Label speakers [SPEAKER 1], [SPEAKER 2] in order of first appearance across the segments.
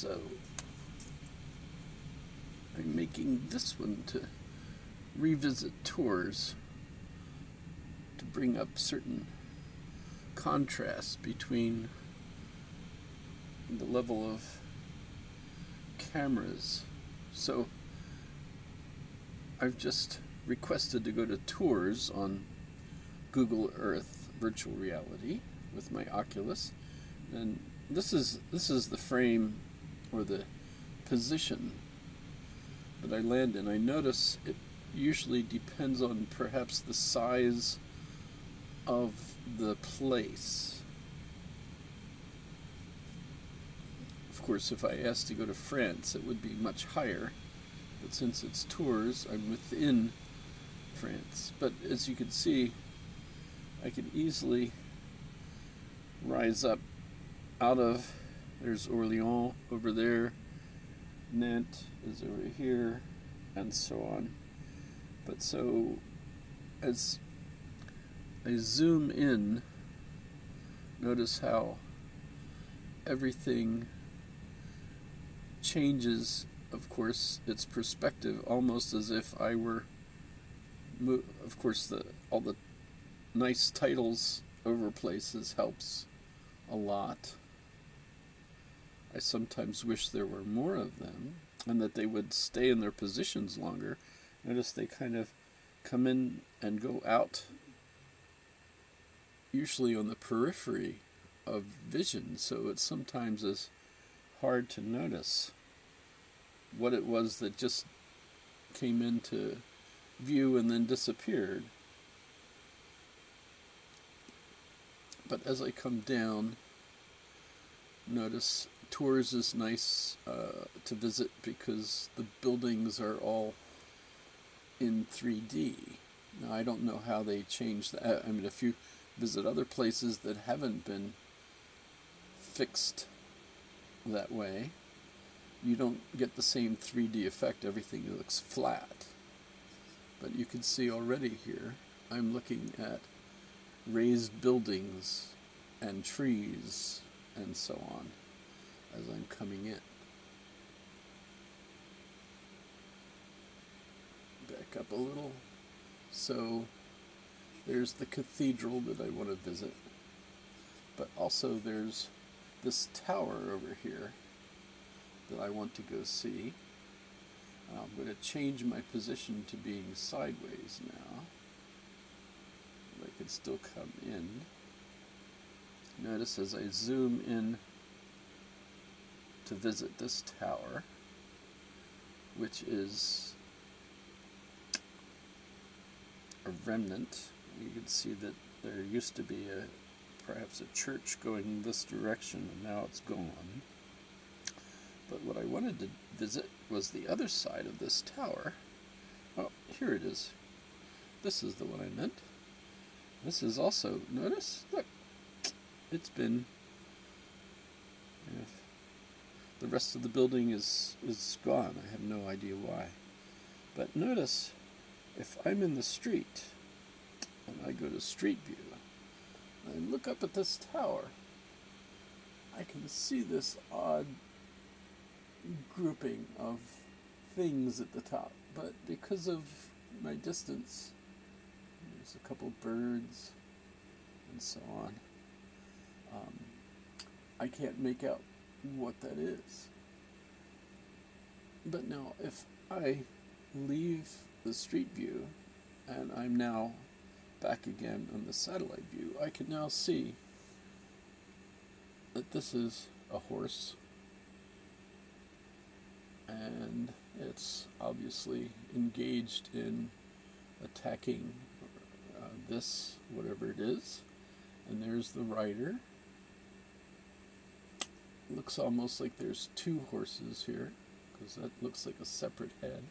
[SPEAKER 1] So I'm making this one to revisit tours, to bring up certain contrast between the level of cameras. So I've just requested to go to tours on Google Earth virtual reality with my Oculus, and this is the frame or the position that I land in. I notice it usually depends on perhaps the size of the place. Of course, if I asked to go to France, it would be much higher, but since it's tours, I'm within France. But as you can see, I can easily rise up out of, there's Orléans over there, Nantes is over here, and so on. But so as I zoom in, notice how everything changes, of course, its perspective, almost as if I were, of course, all the nice titles over places helps a lot. I sometimes wish there were more of them and that they would stay in their positions longer. Notice they kind of come in and go out, usually on the periphery of vision, so it sometimes is hard to notice what it was that just came into view and then disappeared. But as I come down, notice tours is nice to visit because the buildings are all in 3D. Now, I don't know how they changed that. I mean, if you visit other places that haven't been fixed that way, you don't get the same 3D effect. Everything looks flat. But you can see already here, I'm looking at raised buildings and trees and so on as I'm coming in. Back up a little. So there's the cathedral that I want to visit, but also there's this tower over here that I want to go see. I'm going to change my position to being sideways now. I can still come in. Notice as I zoom in to visit this tower, which is a remnant. You can see that there used to be perhaps a church going this direction, and now it's gone. But what I wanted to visit was the other side of this tower. Oh, here it is. This is the one I meant. This is also, notice, look, it's been, the rest of the building is gone. I have no idea why. But notice, if I'm in the street, and I go to Street View, and I look up at this tower, I can see this odd grouping of things at the top. But because of my distance, there's a couple birds and so on, I can't make out what that is. But now, if I leave the street view and I'm now back again on the satellite view, I can now see that this is a horse, and it's obviously engaged in attacking this, whatever it is. And there's the rider. Looks almost like there's two horses here, because that looks like a separate head.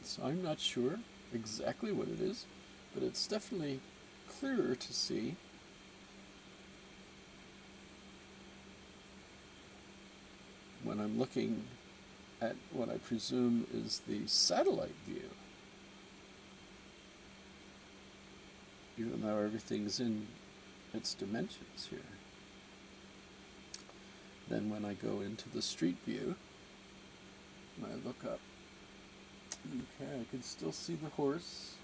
[SPEAKER 1] So I'm not sure exactly what it is, but it's definitely clearer to see. When I'm looking at what I presume is the satellite view, even though everything's in its dimensions here. Then when I go into the street view, when I look up, okay, I can still see the horse.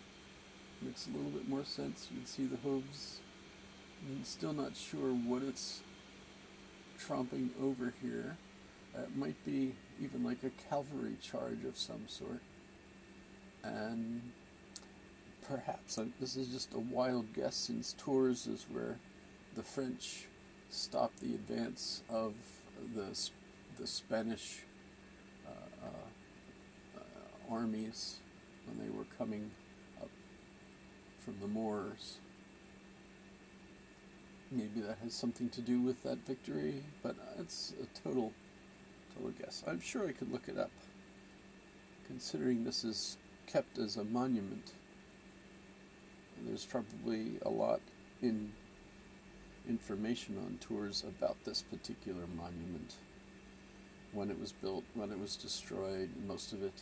[SPEAKER 1] Makes a little bit more sense. You can see the hooves. I'm still not sure what it's tromping over here. It might be even like a cavalry charge of some sort. And perhaps, this is just a wild guess, since Tours is where the French stopped the advance of the Spanish armies when they were coming up from the Moors. Maybe that has something to do with that victory, but it's a total guess. I'm sure I could look it up, considering this is kept as a monument. There's probably a lot in information on Tours about this particular monument, when it was built, when it was destroyed, most of it,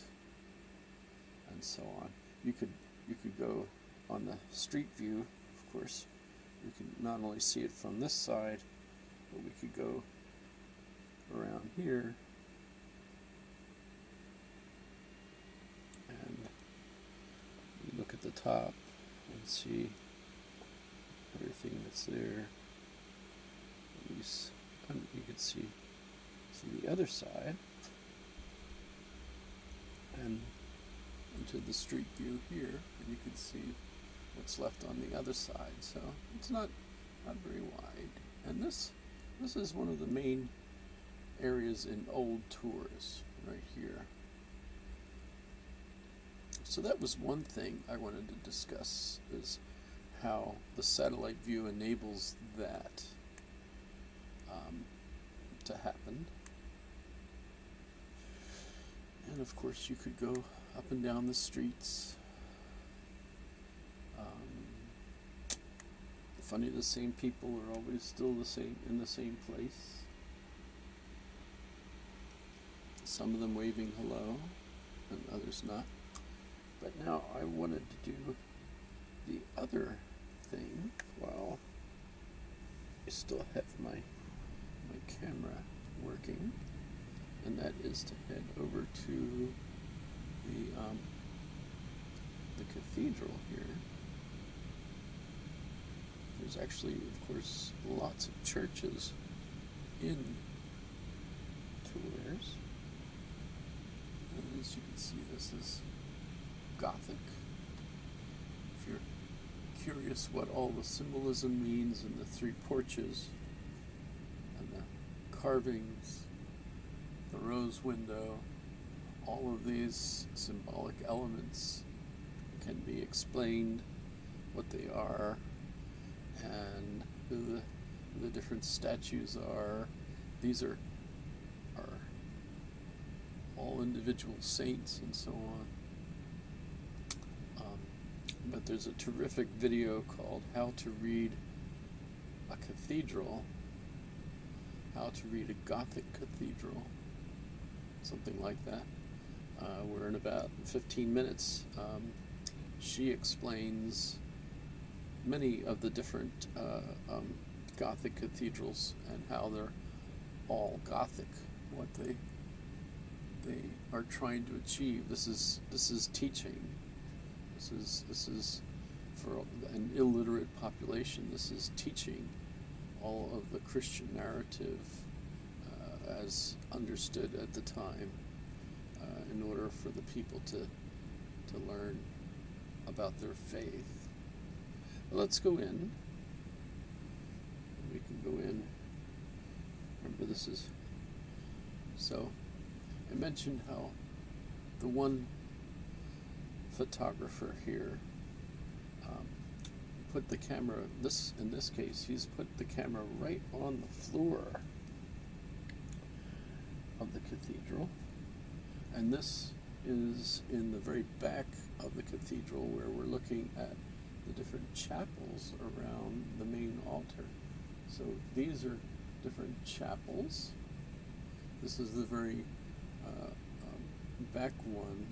[SPEAKER 1] and so on. You could go on the street view, of course. We could not only see it from this side, but we could go around here and look at the top and see everything that's there. At least you could see the other side, and into the street view here, and you can see what's left on the other side. So it's not very wide. And this is one of the main areas in Old Tours right here. So that was one thing I wanted to discuss, is how the satellite view enables that to happen. And of course you could go up and down the funny, the same people are always still the same, in the same place. Some of them waving hello, and others not. But now I wanted to do the other thing while I still have my camera working, and that is to head over to the cathedral here. There's actually, of course, lots of churches in Tours. And as you can see, this is Gothic. If you're curious what all the symbolism means, and the three porches, and the carvings, the rose window, all of these symbolic elements can be explained, what they are, and who the different statues are. These are all individual saints and so on. But there's a terrific video called How to Read a Cathedral, How to Read a Gothic Cathedral, something like that, where in about 15 minutes she explains many of the different Gothic cathedrals and how they're all Gothic, what they are trying to achieve. This is teaching. This is for an illiterate population. This is teaching all of the Christian narrative as understood at the time, in order for the people to learn about their faith. Let's go in. We can go in. Remember, this is, so I mentioned how the one photographer here put the camera, in this case, he's put the camera right on the floor of the cathedral. And this is in the very back of the cathedral, where we're looking at the different chapels around the main altar. So these are different chapels. This is the very back one,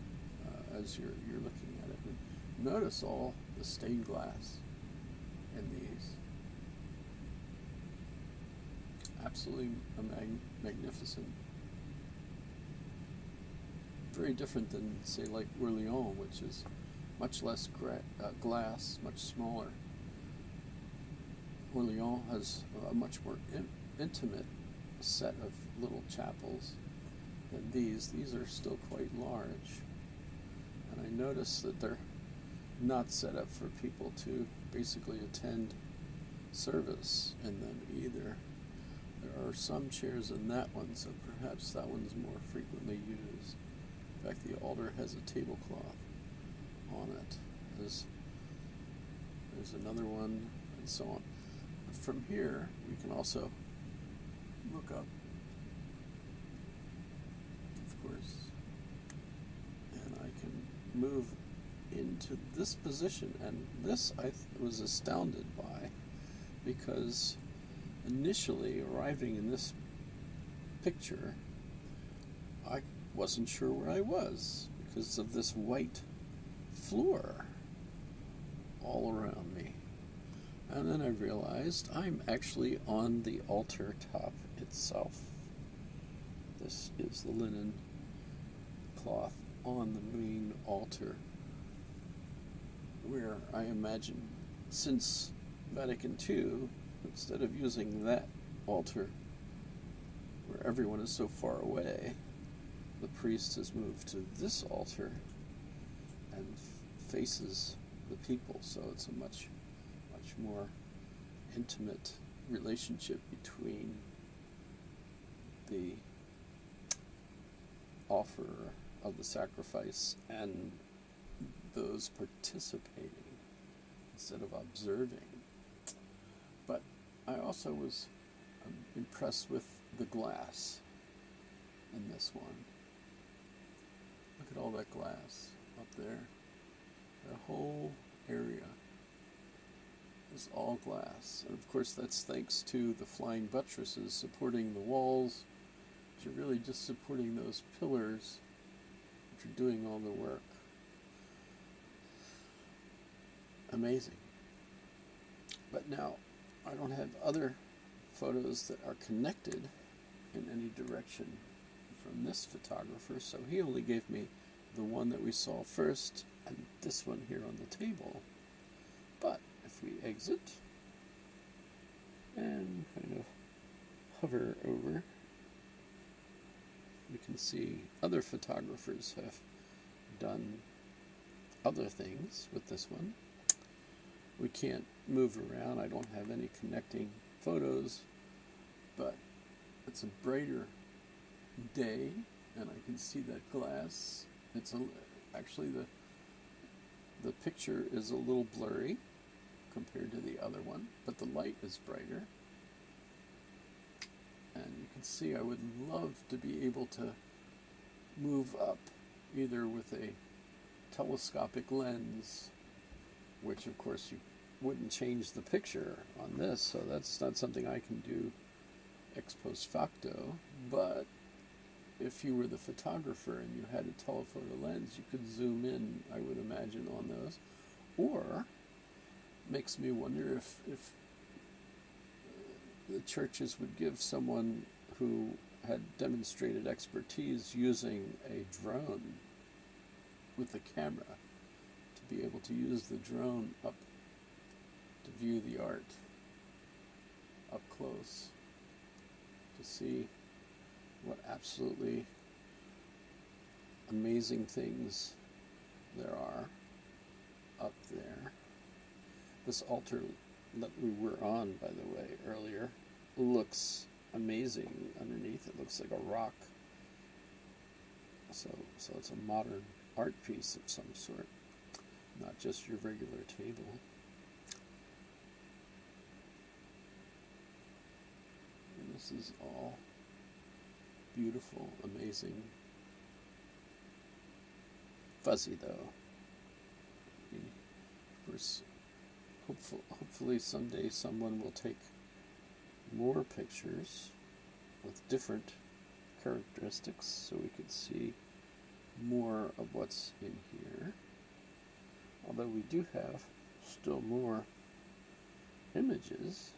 [SPEAKER 1] as you're looking at it. And notice all the stained glass in these. absolutely magnificent. Very different than, say, like Orléans, which is much less glass, much smaller. Orléans has a much more intimate set of little chapels than these. These are still quite large. And I notice that they're not set up for people to basically attend service in them either. There are some chairs in that one, so perhaps that one's more frequently used. In fact, the altar has a tablecloth on it. There's another one, and so on. But from here, we can also look up, of course, and I can move into this position. And this I was astounded by, because initially arriving in this picture, I wasn't sure where I was because of this white floor all around me. And then I realized I'm actually on the altar top itself. This is the linen cloth on the main altar, where I imagine, since Vatican II, instead of using that altar where everyone is so far away, the priest has moved to this altar and faces the people, so it's a much more intimate relationship between the offerer of the sacrifice and those participating instead of observing. But I also was impressed with the glass in this one. Look at all that glass up there. The whole area is all glass. And of course that's thanks to the flying buttresses supporting the walls, which are really just supporting those pillars which are doing all the work. Amazing. But now I don't have other photos that are connected in any direction from this photographer, so he only gave me the one that we saw first and this one here on the table. But if we exit and kind of hover over, we can see other photographers have done other things with this one. We can't move around. I don't have any connecting photos, but it's a brighter day, and I can see that glass. It's actually the picture is a little blurry compared to the other one, but the light is brighter. And you can see I would love to be able to move up, either with a telescopic lens, which of course you wouldn't change the picture on this, so that's not something I can do ex post facto. But if you were the photographer and you had a telephoto lens, you could zoom in, I would imagine, on those. Or makes me wonder if the churches would give someone who had demonstrated expertise using a drone with a camera to be able to use the drone up to view the art up close, to see what absolutely amazing things there are up there. This altar that we were on, by the way, earlier, looks amazing underneath. It looks like a rock. So it's a modern art piece of some sort, not just your regular table. And this is all beautiful, amazing. Fuzzy, though. Of course, hopefully someday someone will take more pictures with different characteristics so we could see more of what's in here. Although we do have still more images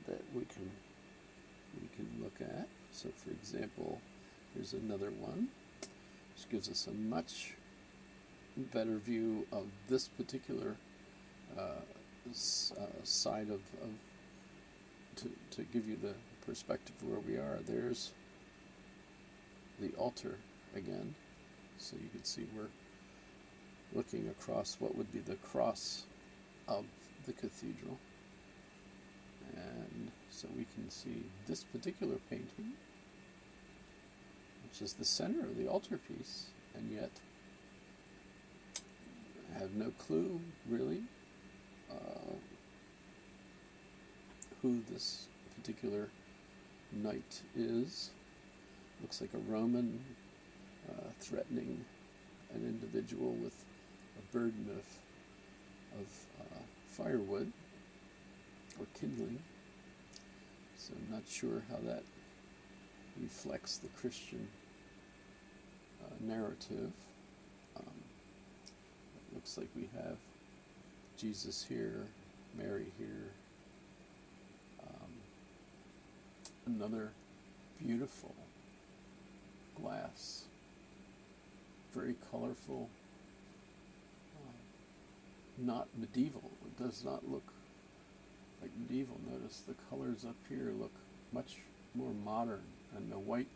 [SPEAKER 1] that we can we can look at. So for example, here's another one, which gives us a much better view of this particular side of to give you the perspective of where we are. There's the altar again, so you can see we're looking across what would be the cross of the cathedral. And so we can see this particular painting, which is the center of the altarpiece, and yet I have no clue really who this particular knight is. Looks like a Roman threatening an individual with a burden of firewood or kindling. So I'm not sure how that reflects the Christian narrative. It looks like we have Jesus here, Mary here. Another beautiful glass, very colorful, not medieval. It does not look like medieval. Notice the colors up here look much more modern, and the white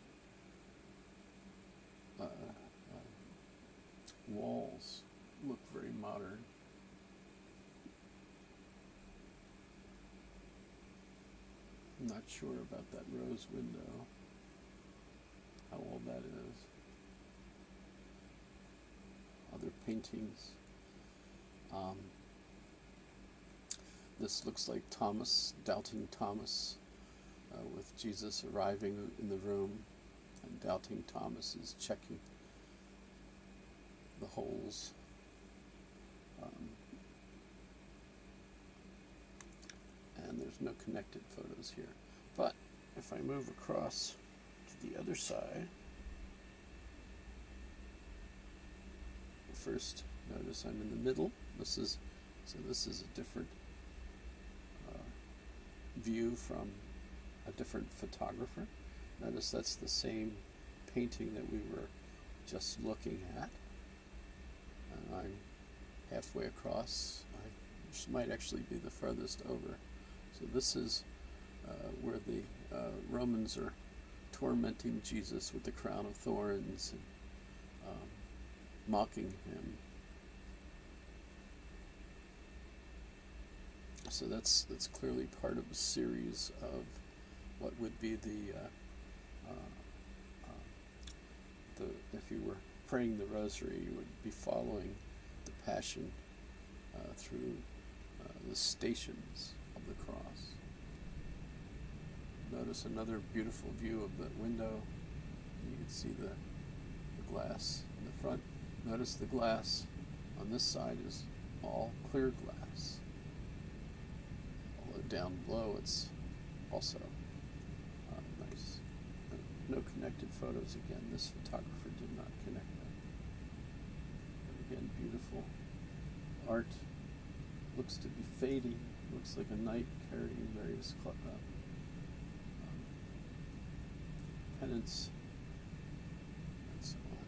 [SPEAKER 1] walls look very modern. I'm not sure about that rose window, how old that is. Other paintings. This looks like Thomas, Doubting Thomas, with Jesus arriving in the room, and Doubting Thomas is checking the holes. And there's no connected photos here. But if I move across to the other side, first notice I'm in the middle. This is a different view from a different photographer. Notice that's the same painting that we were just looking at. And I'm halfway across. This might actually be the farthest over. So this is where the Romans are tormenting Jesus with the crown of thorns and mocking him. So that's clearly part of a series of what would be the if you were praying the rosary, you would be following the Passion through the stations of the cross. Notice another beautiful view of the window. You can see the glass in the front. Notice the glass on this side is all clear glass. Although down below it's also nice. No connected photos again. This photographer did not connect them. But again, beautiful art. Looks to be fading. Looks like a knight carrying various pennants and so on.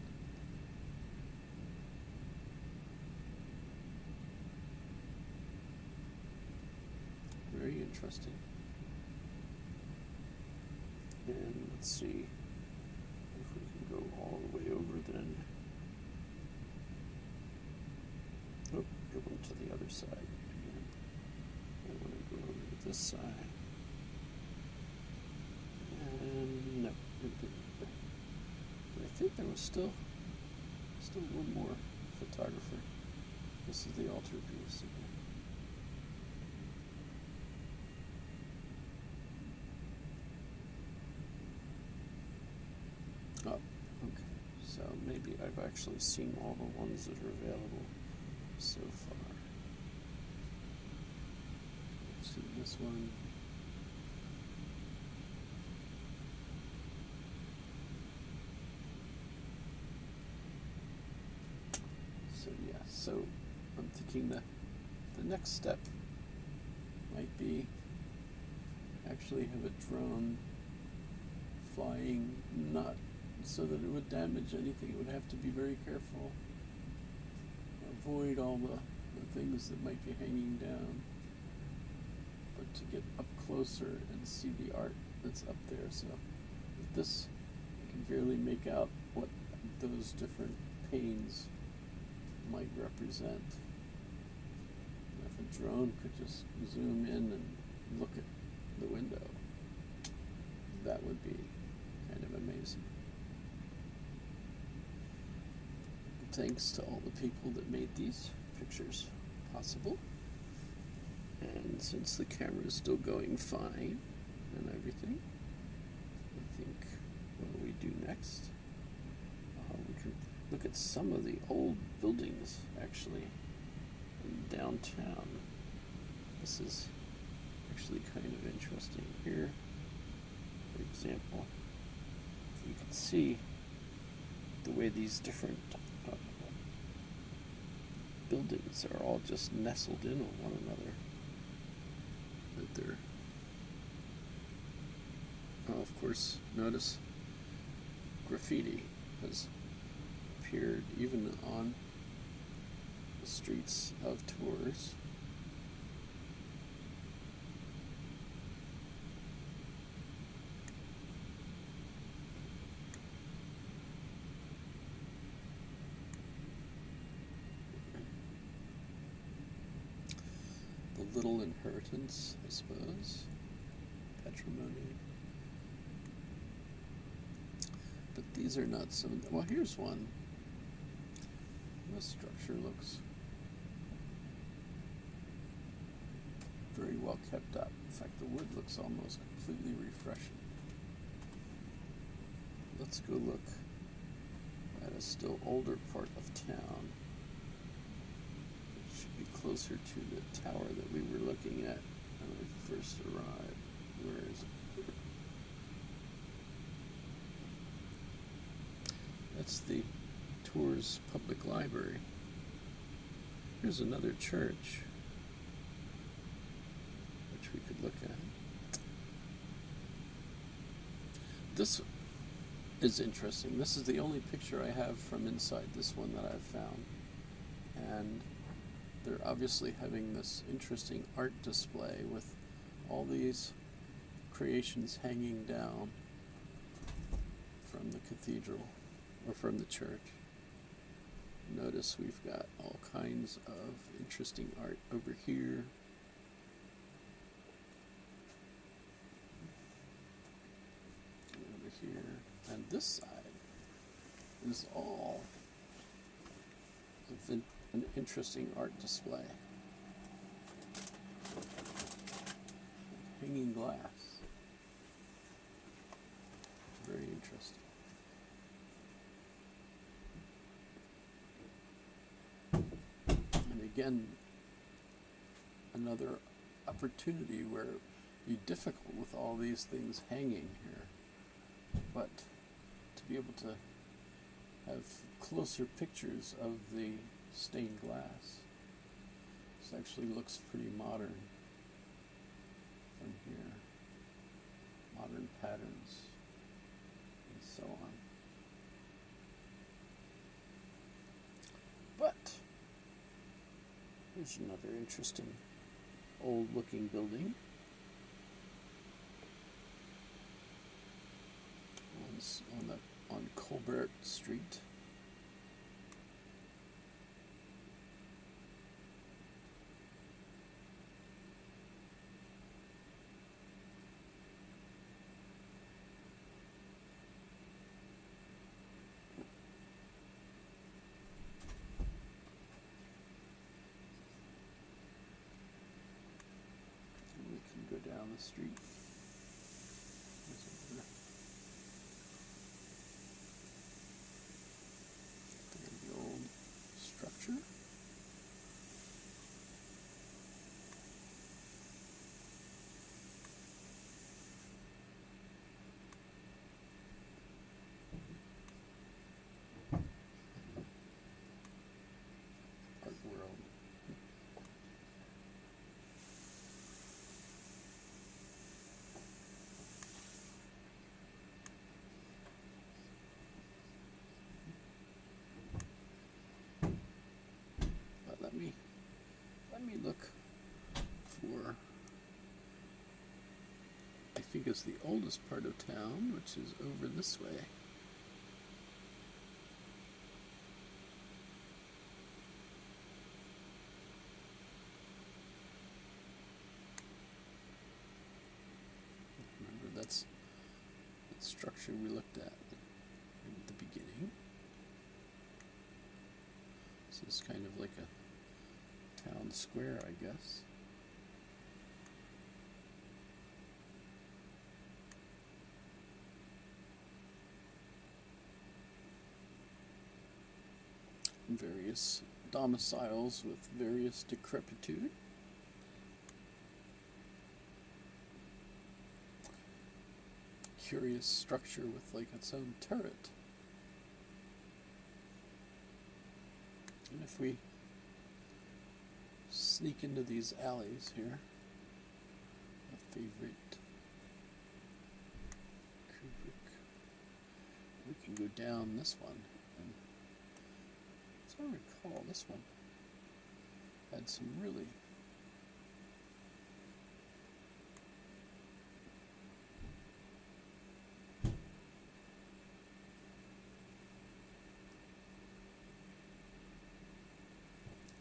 [SPEAKER 1] Very interesting. And let's see if we can go all the way over then. Oh, it went to the other side again. I want to go over to this side. And no, it didn't. But I think there was still one more photographer. This is the altarpiece again. Oh, okay. So maybe I've actually seen all the ones that are available so far. Let's see this one. So yeah, so I'm thinking the next step might be actually have a drone flying, not so that it would damage anything. It would have to be very careful. Avoid all the things that might be hanging down. But to get up closer and see the art that's up there. So with this, you can barely make out what those different panes might represent. If a drone could just zoom in and look at the window, that would be kind of amazing. Thanks to all the people that made these pictures possible. And since the camera is still going fine and everything, I think what do we do next? We can look at some of the old buildings actually in downtown. This is actually kind of interesting here. For example, you can see the way these different buildings are all just nestled in on one another. That they're, of course, notice graffiti has appeared even on the streets of Tours. Little inheritance, I suppose. Patrimony. But these are not some. Well, here's one. This structure looks very well kept up. In fact, the wood looks almost completely refreshing. Let's go look at a still older part of town. Closer to the tower that we were looking at when we first arrived. Where is it? That's the Tours Public Library. Here's another church, which we could look at. This is interesting. This is the only picture I have from inside this one that I've found. And they're obviously having this interesting art display with all these creations hanging down from the cathedral or from the church. Notice we've got all kinds of interesting art over here. Over here. And this side is all an interesting art display. Hanging glass. Very interesting. And again, another opportunity where it'd be difficult with all these things hanging here. But to be able to have closer pictures of the stained glass. This actually looks pretty modern from here. Modern patterns and so on. But here's another interesting old looking building. On Colbert Street. We can go down the street. think is the oldest part of town, which is over this way. Remember, that's the structure we looked at the beginning. This is kind of like a town square, I guess. Various domiciles with various decrepitude. Curious structure with like its own turret. And if we sneak into these alleys here, a favorite Kubrick, we can go down this one. And as I recall, this one had some really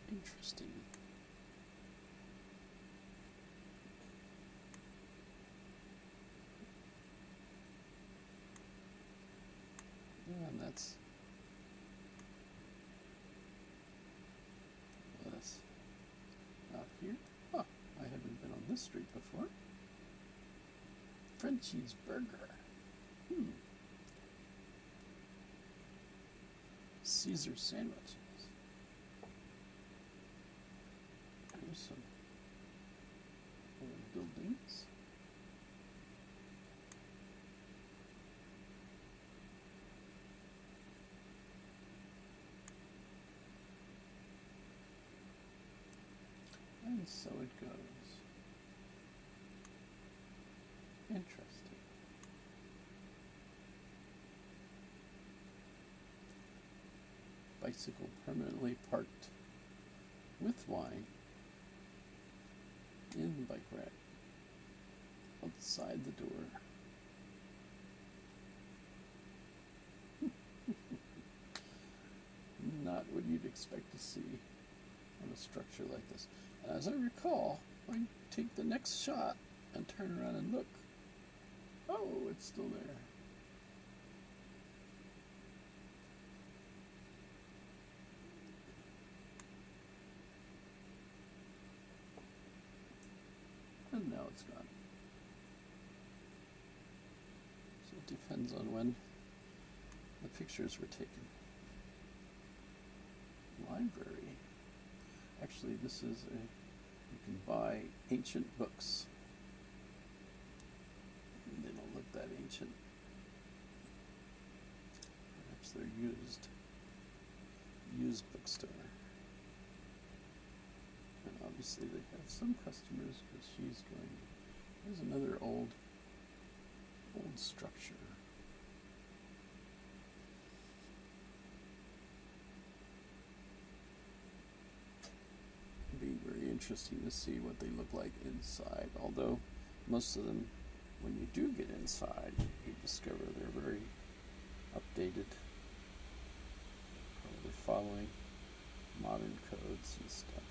[SPEAKER 1] interesting. Yeah, and that's out here. Oh, I haven't been on this street before. Frenchie's Burger. Caesar sandwiches. There's some old buildings. And so it goes. Interesting. Bicycle permanently parked with wine in the bike rack outside the door. Not what you'd expect to see on a structure like this. As I recall, I take the next shot and turn around and look. Oh, it's still there. And now it's gone. So it depends on when the pictures were taken. Library. Actually, this is you can buy ancient books. They don't look that ancient. Perhaps they're used bookstore. And obviously they have some customers because she's going. There's another old structure. It'd be very interesting to see what they look like inside. Although most of them, when you do get inside, you discover they're very updated, probably following modern codes and stuff.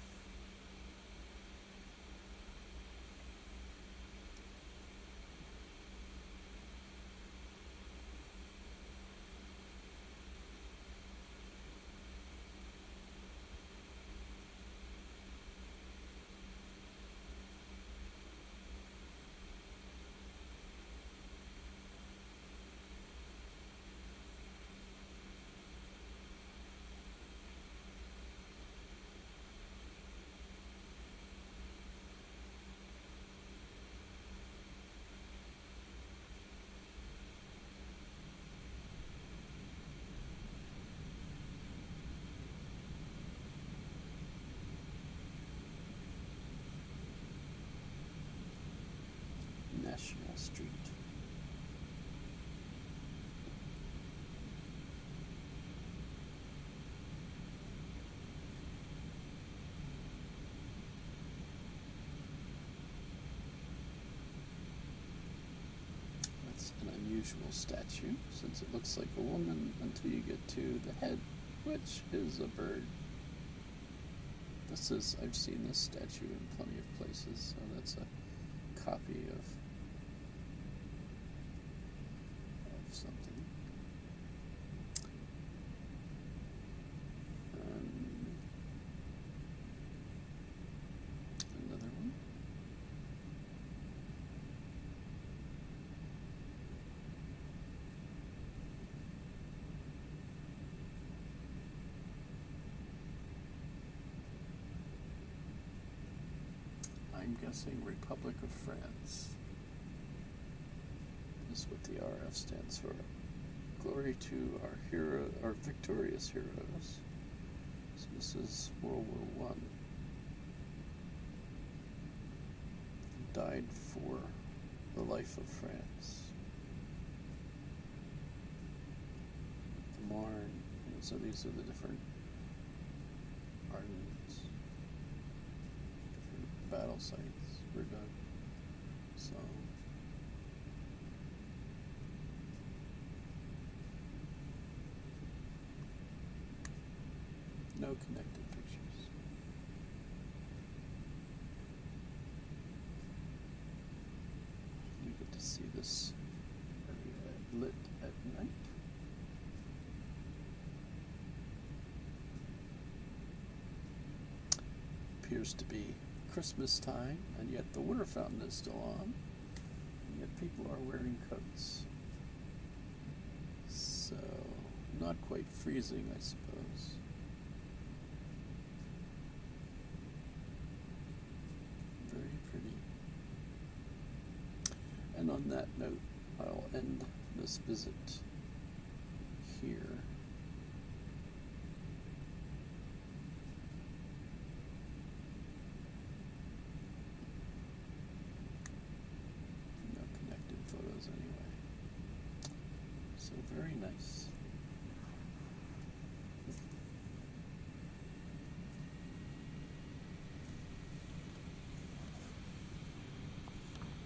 [SPEAKER 1] National Street. unusual statue, since it looks like a woman until you get to the head, which is a bird. I've seen this statue in plenty of places, so that's a copy of something. Another one. I'm guessing Republic of France is what the RF stands for. Glory to our victorious heroes. So this is World War I. Died for the life of France. The Marne. So these are the different Ardennes, different battle sites, Verdun. So no connected pictures. You get to see this lit at night. Appears to be Christmas time, and yet the water fountain is still on, and yet people are wearing coats. So, not quite freezing, I suppose. Very pretty. And on that note, I'll end this visit here. No connected photos anyway. So very nice.